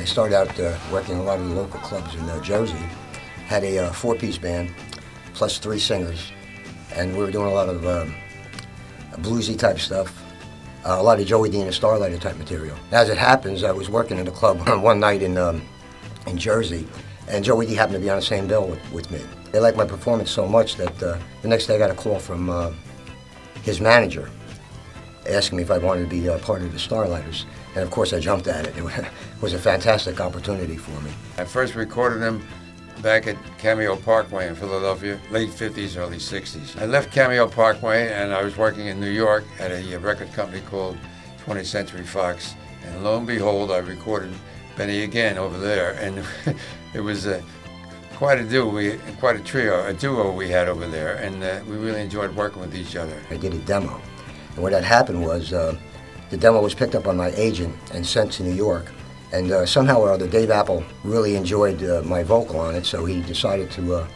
started out working in a lot of the local clubs in Jersey. Had a four-piece band, plus 3 singers, and we were doing a lot of bluesy type stuff, a lot of Joey D and the Starlighter type material. As it happens, I was working in a club one night in Jersey, and Joey D happened to be on the same bill with me. They liked my performance so much that the next day I got a call from his manager asking me if I wanted to be part of the Starlighters. And of course I jumped at it. It was a fantastic opportunity for me. I first recorded him back at Cameo Parkway in Philadelphia, late 50s, early 60s. I left Cameo Parkway and I was working in New York at a record company called 20th Century Fox. And lo and behold, I recorded Benny again over there. And it was quite a duo we had over there. And we really enjoyed working with each other. I did a demo. And what had happened was the demo was picked up on my agent and sent to New York. And somehow or other, Dave Apple really enjoyed my vocal on it, so he decided to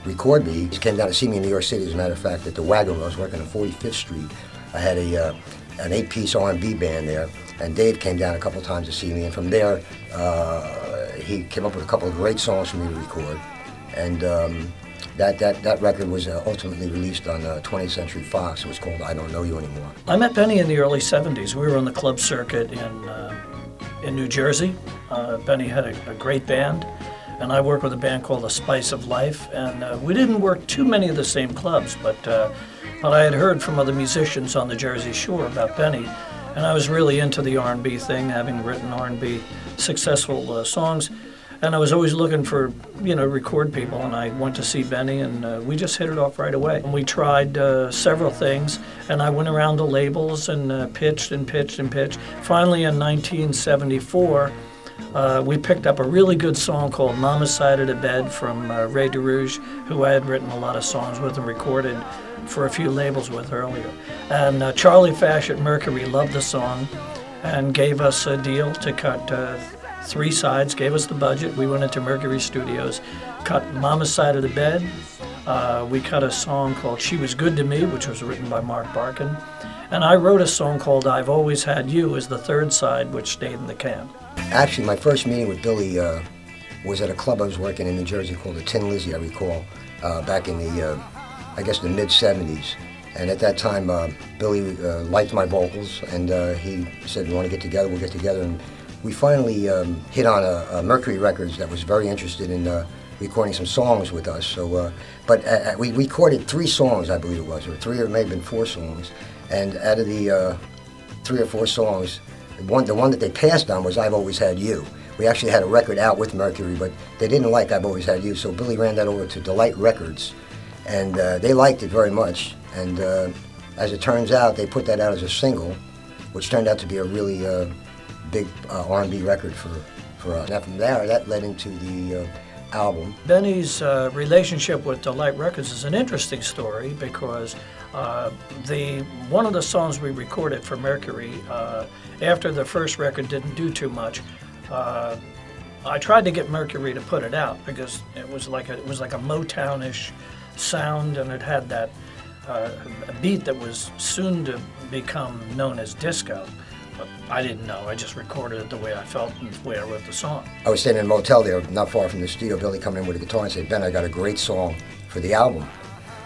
record me. He came down to see me in New York City, as a matter of fact, at the Wagon Wheel. I was working on 45th Street. I had an 8-piece R&B band there, and Dave came down a couple times to see me. And from there, he came up with a couple of great songs for me to record. And that record was ultimately released on 20th Century Fox. It was called I Don't Know You Anymore. I met Benny in the early 70s. We were on the club circuit in New Jersey. Benny had a great band, and I worked with a band called The Spice of Life. And we didn't work too many of the same clubs, but I had heard from other musicians on the Jersey Shore about Benny, and I was really into the R&B thing, having written R&B successful songs. And I was always looking for, record people, and I went to see Benny, and we just hit it off right away. And we tried several things, and I went around the labels and pitched and pitched and pitched. Finally, in 1974, we picked up a really good song called Mama's Side of the Bed from Ray DeRouge, who I had written a lot of songs with and recorded for a few labels with earlier. And Charlie Fash at Mercury loved the song and gave us a deal to cut 3 sides, gave us the budget. We went into Mercury Studios, cut Mama's Side of the Bed. We cut a song called She Was Good to Me, which was written by Mark Barkin. And I wrote a song called I've Always Had You as the 3rd side, which stayed in the can. Actually, my first meeting with Billy was at a club I was working in New Jersey called the Tin Lizzy, I recall, back in the, I guess, the mid-70s. And at that time, Billy liked my vocals, and he said, "You want to get together? We'll get together." And we finally hit on a Mercury Records that was very interested in recording some songs with us. So, but we recorded 3 songs, I believe it was, or 3, or it may have been 4 songs. And out of the 3 or 4 songs, the one that they passed on was I've Always Had You. We actually had a record out with Mercury, but they didn't like I've Always Had You, so Billy ran that over to de-lite Records, and they liked it very much. And as it turns out, they put that out as a single, which turned out to be a really big R&B record for us. Now from there, that led into the album. Benny's relationship with de-lite Records is an interesting story because one of the songs we recorded for Mercury, after the first record didn't do too much, I tried to get Mercury to put it out because it was like a Motown-ish sound, and it had that a beat that was soon to become known as disco. But I didn't know. I just recorded it the way I felt and the way I wrote the song. I was staying in a motel there, not far from the studio. Billy coming in with a guitar and said, "Ben, I got a great song for the album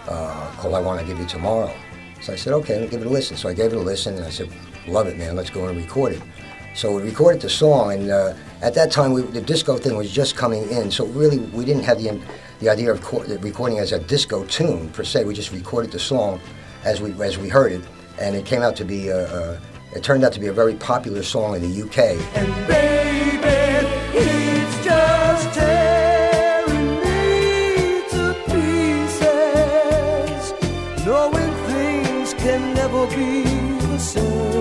called I Want to Give You Tomorrow." So I said, "Okay, let me give it a listen." So I gave it a listen, and I said, "Love it, man. Let's go and record it." So we recorded the song, and at that time, the disco thing was just coming in. So really, we didn't have the idea of recording as a disco tune per se. We just recorded the song as we heard it, and it came out to be it turned out to be a very popular song in the UK. And baby, it's just tearing me to pieces, knowing things can never be the same.